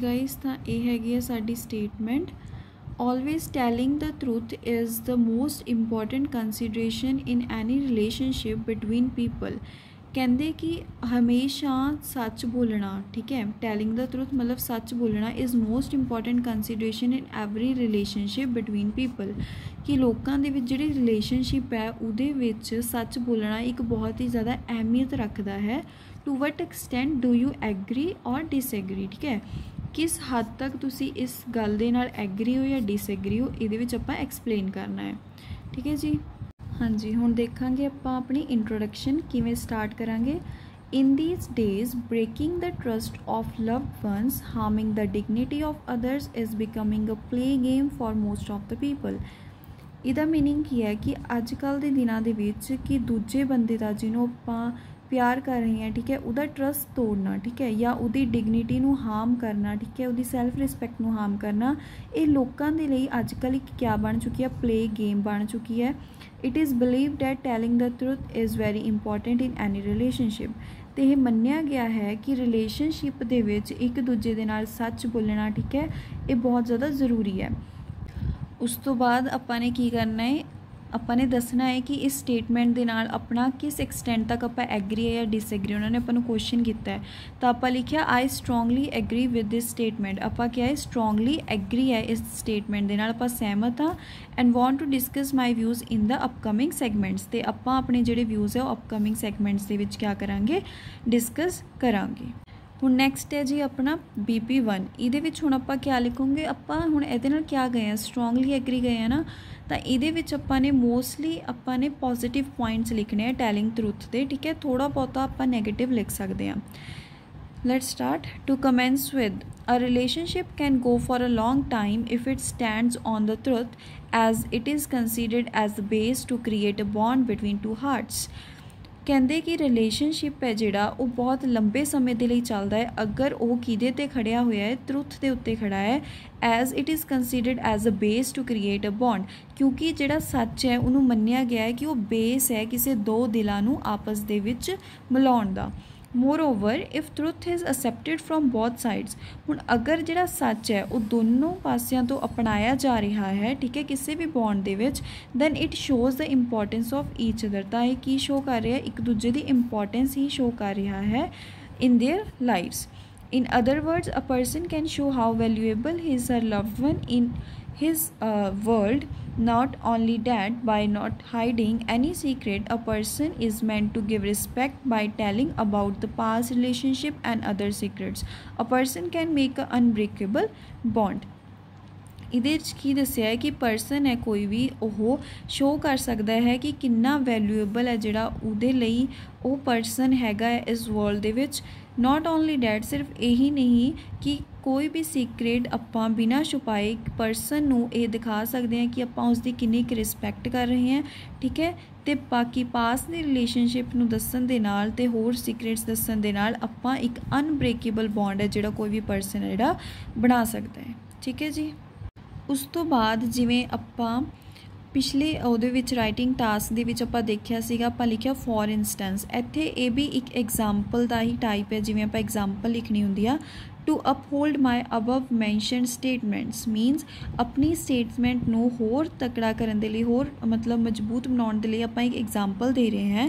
Guys ਤਾਂ ਇਹ ਹੈਗੀ ਹੈ ਸਾਡੀ statement. Always telling the truth is the most important consideration in any relationship between people। ਕਹਿੰਦੇ ਕਿ ਹਮੇਸ਼ਾ ਸੱਚ ਬੋਲਣਾ, ਠੀਕ ਹੈ, ਟੈਲਿੰਗ ਦਾ ਟਰੂਥ ਮਤਲਬ ਸੱਚ ਬੋਲਣਾ is most important consideration in every relationship between people. ਕਿ ਲੋਕਾਂ ਦੇ ਵਿੱਚ ਜਿਹੜੀ ਰਿਲੇਸ਼ਨਸ਼ਿਪ ਹੈ ਉਹਦੇ ਵਿੱਚ ਸੱਚ ਬੋਲਣਾ ਇੱਕ ਬਹੁਤ ਹੀ ਜ਼ਿਆਦਾ ਅਹਿਮੀਅਤ ਰੱਖਦਾ ਹੈ। To what extent do you agree or disagree, ਠੀਕ ਹੈ, किस हद तक तुसी इस गल दे नाल एग्री हो या डिसएग्री हो, इहदे विच आपां एक्सप्लेन करना है। ठीक है जी। हाँ जी, हुण देखांगे आपां अपनी इंट्रोडक्शन किवें स्टार्ट करांगे। In these days, breaking the trust of loved ones, harming the dignity of others is becoming a play game for most of the people। ਇਹਦਾ मीनिंग की है कि अजकल के दिनों के विच कि दूजे बंदे का जिन्हों आपां प्यार कर रहे हैं, ठीक है, उहदा ट्रस्ट तोड़ना, ठीक है, या उहदी डिगनिटी नूं हार्म करना, ठीक है, उहदी सैल्फ रिस्पैक्ट नूं हार्म करना, ये लोगों के लिए अजकल एक क्या बन चुकी है, प्ले गेम बन चुकी है। It is believe that telling the truth is very important in any relationship. तो यह मन्निया गया है कि रिलेशनशिप दे विच एक दूजे दे नाल सच बोलना, ठीक है, ये बहुत ज़्यादा ज़रूरी है। उस तो बाद आपां ने की करना है, ਆਪਾਂ ਨੇ ਦੱਸਣਾ है कि इस स्टेटमेंट ਦੇ ਨਾਲ अपना किस एक्सटेंट तक ਆਪਾਂ एग्री है या डिसएग्री। उन्होंने अपन क्वेश्चन किया है तो आप लिखा I strongly agree with this statement. आप क्या है स्ट्रोंगली एग्री है इस स्टेटमेंट के नाल, आप सहमत हाँ and want to discuss my views in the upcoming segments. तो आप अपने जोड़े व्यूज़ है अपकमिंग सैगमेंट्स के क्या करांगे, डिस्कस करांगे। हुण नैक्सट है जी अपना BP1। ये हुण आपां क्या लिखोगे, आपां हुण इहदे नाल क्या गए हैं, स्ट्रोंगली एग्री गए हैं ना, तो ये आपां ने मोस्टली आपां ने पॉजिटिव पॉइंट्स लिखने हैं टेलिंग ट्रुथ के, ठीक है, थोड़ा बहुता आपां नैगेटिव लिख सकते हैं। Let's start. To commence with a relationship can go for a long time if it stands on the truth as it is considered as the base to create a bond between two hearts. कहते कि relationship है जिहड़ा वो बहुत लंबे समय के लिए चलता है अगर वो किदे ते खड़िया होया है, ट्रुथ के उत्ते खड़ा है, as it is considered as a base to create a bond. क्योंकि जिहड़ा सच है उन्होंने मन्निया गया है कि वो बेस है किसी दो दिलों नूं आपस दे विच मिलाउण दा। Moreover if truth is accepted from both sides. हुण अगर जिहड़ा सच है वो दोनों पासियां तो अपनाया जा रहा है, ठीक है, किसी भी बॉन्ड दे विच, then it shows the importance of each other. तो यह की शो कर रहा है, एक दूजे की इंपॉर्टेंस ही शो कर रहा है in their lives. In other words a person can show how valuable his her loved one in his world। Not only that, by not hiding any secret, a person is meant to give respect by telling about the past relationship and other secrets। A person can make an unbreakable bond। ਇਹਦੇ ਕੀ ਦੱਸਿਆ है कि person है कोई भी ਉਹ show कर सकता है कि कितना वैल्यूएबल है ਜਿਹੜਾ ਉਹਦੇ ਲਈ ਉਹ परसन हैगा है इस वर्ल्ड ਦੇ ਵਿੱਚ। नॉट ओनली डैट, सिर्फ यही नहीं कि कोई भी सीक्रेट आपां बिना छुपाए परसन नूं ये दिखा सकते हैं कि आपां उसकी किन्नी क रिस्पैक्ट कर रहे हैं, ठीक है, तो बाकी पास की रिलेशनशिप नूं दस्सण दे नाल ते होर सीक्रेट्स दस्सण दे नाल आपां एक अनब्रेकेबल बॉन्ड है जिहड़ा कोई भी परसन है जिहड़ा बना सकता है। ठीक है जी। उस तो बाद जिवें आपां पिछले ਉਹਦੇ ਵਿੱਚ राइटिंग टास्क ਦੇ ਵਿੱਚ ਆਪਾਂ ਦੇਖਿਆ ਸੀਗਾ, ਆਪਾਂ ਲਿਖਿਆ फॉर इंस्टेंस। ਇੱਥੇ ਇਹ भी एक एग्जाम्पल ਦਾ ਹੀ टाइप है, जिवें ਆਪਾਂ एग्जाम्पल लिखनी ਹੁੰਦੀ ਆ। To uphold my above mentioned statements means अपनी स्टेटमेंट नूं होर तकड़ा करन दे लई, होर मतलब मजबूत बनाउण दे लई आपां एक एग्जाम्पल दे रहे हैं।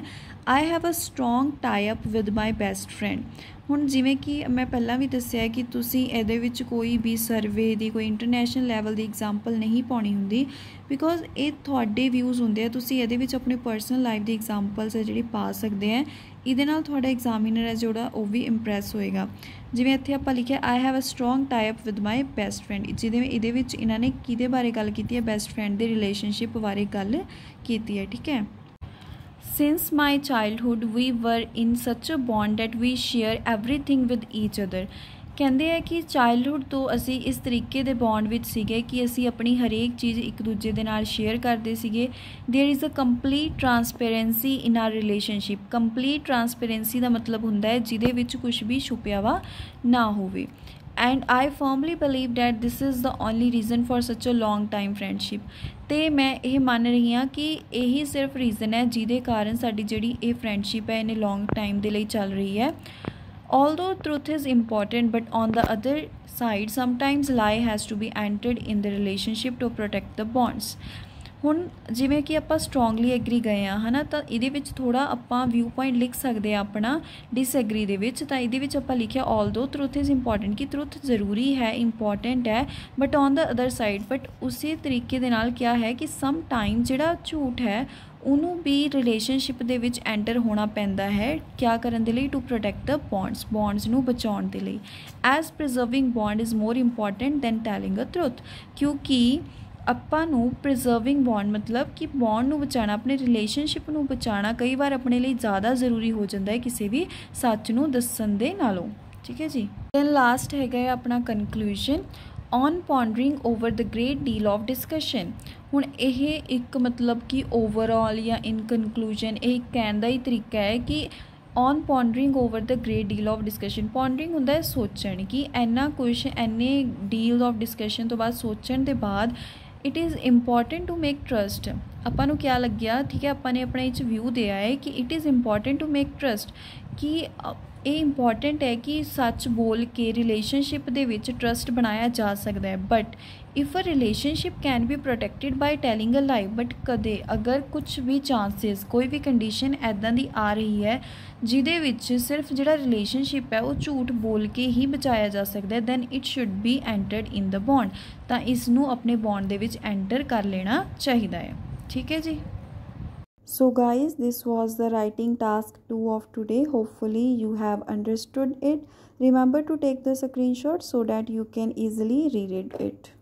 आई have a strong tie up with my best friend. हुण जिवें कि मैं पहलां भी दस्सिया कि तुसीं इहदे विच कोई भी सर्वे दी कोई इंटरनेशनल लैवल दी एग्जाम्पल नहीं पाउणी हुंदी, बिकॉज ये तुहाडे व्यूज़ हुंदे आ, तुसीं इहदे विच अपने पर्सनल लाइफ दी एग्जाम्पल्स है जिहड़ी पा सकदे हैं। इहदे नाल तुहाडा एग्जामिनर है जोड़ा वो भी इंप्रैस होएगा। जिवें इत्थे आपां लिखिआ I have a strong tie up with my best friend, जिहदे इहदे विच इन्हां ने किहदे बारे गल कीती है, बेस्ट फ्रेंड दे रिलेशनशिप बारे गल कीती है। ठीक है। Since my childhood we were in such a bond that we share everything with each other। ਕਹਿੰਦੇ ਹੈ ਕਿ ਚਾਈਲਡਹੁੱਡ ਤੋਂ ਅਸੀਂ ਇਸ ਤਰੀਕੇ ਦੇ ਬੌਂਡ ਵਿੱਚ ਸੀਗੇ ਕਿ ਅਸੀਂ ਆਪਣੀ ਹਰੇਕ ਚੀਜ਼ ਇੱਕ ਦੂਜੇ ਦੇ ਨਾਲ ਸ਼ੇਅਰ ਕਰਦੇ ਸੀਗੇ। There is a complete transparency in our relationship. Complete transparency ਦਾ ਮਤਲਬ ਹੁੰਦਾ ਹੈ ਜਿਹਦੇ ਵਿੱਚ ਕੁਝ ਵੀ ਛੁਪਿਆ ਵਾ ਨਾ ਹੋਵੇ। And I firmly believe that this is the only reason for such a long time friendship. तो मैं ये मान रही हाँ कि यही सिर्फ रीज़न है जिहदे कारण साडी जिहड़ी ये फ्रेंडशिप है इन्हें लॉन्ग टाइम के लिए चल रही है। Although truth is important, but on the other side, sometimes lie has to be entered in the relationship to protect the bonds. ਹੁਣ ਜਿਵੇਂ ਕਿ ਆਪਾਂ ਸਟਰੋਂਗਲੀ ਐਗਰੀ ਗਏ ਹਾਂ ਹੈ ਨਾ, ਤਾਂ ਇਹਦੇ ਵਿੱਚ ਥੋੜ੍ਹਾ ਆਪਾਂ ਵਿਊ ਪੁਆਇੰਟ ਲਿਖ ਸਕਦੇ ਹਾਂ ਆਪਣਾ ਡਿਸਐਗਰੀ ਦੇ ਵਿੱਚ। ਤਾਂ ਇਹਦੇ ਵਿੱਚ ਆਪਾਂ ਲਿਖਿਆ ਆਲਦੋ ਟਰੁੱਥ ਇਜ਼ ਇੰਪੋਰਟੈਂਟ, ਕਿ ਟਰੁੱਥ ਜ਼ਰੂਰੀ ਹੈ, ਇੰਪੋਰਟੈਂਟ ਹੈ, but on the other side, but ਉਸੇ ਤਰੀਕੇ ਦੇ ਨਾਲ ਕਿਆ ਹੈ ਕਿ ਸਮ ਟਾਈਮ ਜਿਹੜਾ ਝੂਠ ਹੈ ਉਹਨੂੰ ਵੀ ਰਿਲੇਸ਼ਨਸ਼ਿਪ ਦੇ ਵਿੱਚ ਐਂਟਰ ਹੋਣਾ ਪੈਂਦਾ ਹੈ, ਕਿਆ ਕਰਨ ਦੇ ਲਈ, ਟੂ ਪ੍ਰੋਟੈਕਟ ਦ ਬੌਂਡਸ ਨੂੰ ਬਚਾਉਣ ਦੇ ਲਈ। As preserving bond is more important than telling a truth, ਕਿਉਂਕਿ ਆਪਾਂ ਨੂੰ ਪ੍ਰੀਜ਼ਰਵਿੰਗ ਬੌਂਡ ਮਤਲਬ ਕਿ ਬੌਂਡ ਨੂੰ ਬਚਾਉਣਾ, ਆਪਣੇ ਰਿਲੇਸ਼ਨਸ਼ਿਪ ਨੂੰ ਬਚਾਉਣਾ ਕਈ ਵਾਰ ਆਪਣੇ ਲਈ ਜ਼ਿਆਦਾ ਜ਼ਰੂਰੀ ਹੋ ਜਾਂਦਾ ਹੈ ਕਿਸੇ ਵੀ ਸੱਚ ਨੂੰ ਦੱਸਣ ਦੇ ਨਾਲੋਂ। ਠੀਕ ਹੈ ਜੀ। ਦੈਨ ਲਾਸਟ ਹੈਗਾ ਹੈ ਆਪਣਾ conclusion on pondering over the great deal of discussion. ਹੁਣ ਇਹ ਇੱਕ ਮਤਲਬ ਕਿ ਓਵਰਆਲ ਜਾਂ ਇਨ ਕਨਕਲੂਜਨ ਇਹ ਕਹਿਣ ਦਾ ਹੀ ਤਰੀਕਾ ਹੈ ਕਿ on pondering over the great deal of discussion, pondering ਹੁੰਦਾ ਹੈ ਸੋਚਣ, ਕਿ ਇੰਨਾ ਕੁਛ ਇੰਨੇ ਡੀਲ ਆਫ ਡਿਸਕਸ਼ਨ ਤੋਂ ਬਾਅਦ ਸੋਚਣ ਦੇ ਬਾਅਦ it is important to make trust. ਆਪਾਂ ਨੂੰ ਕਿਆ ਲੱਗਿਆ, ਠੀਕ ਹੈ, ਆਪਾਂ ਨੇ ਆਪਣੇ ਇਹ 'ਚ ਵਿਊ ਦਿਆ ਹੈ ਕਿ it is important to make trust, ਕਿ ਇਹ ਇੰਪੋਰਟੈਂਟ ਹੈ ਕਿ ਸੱਚ ਬੋਲ ਕੇ ਰਿਲੇਸ਼ਨਸ਼ਿਪ ਦੇ ਵਿੱਚ ਟਰਸਟ ਬਣਾਇਆ ਜਾ ਸਕਦਾ ਹੈ। But if a relationship can be protected by telling a lie, but ਕਦੇ ਅਗਰ ਕੁਛ ਵੀ ਚਾਂਸਿਸ, ਕੋਈ ਵੀ ਕੰਡੀਸ਼ਨ ਇੱਦਾਂ ਦੀ ਆ ਰਹੀ ਹੈ ਜਿਹਦੇ ਵਿੱਚ ਸਿਰਫ ਜਿਹੜਾ ਰਿਲੇਸ਼ਨਸ਼ਿਪ ਹੈ ਉਹ ਝੂਠ ਬੋਲ ਕੇ ਹੀ ਬਚਾਇਆ ਜਾ ਸਕਦਾ ਹੈ, then it should be entered in the bond, ਤਾਂ ਇਸ ਨੂੰ ਆਪਣੇ ਬੌਂਡ ਦੇ ਵਿੱਚ ਐਂਟਰ ਕਰ ਲੈਣਾ ਚਾਹੀਦਾ ਹੈ। ਠੀਕ ਹੈ ਜੀ। So guys, this was the writing task 2 of today. Hopefully you have understood it. Remember to take the screenshot so that you can easily read it.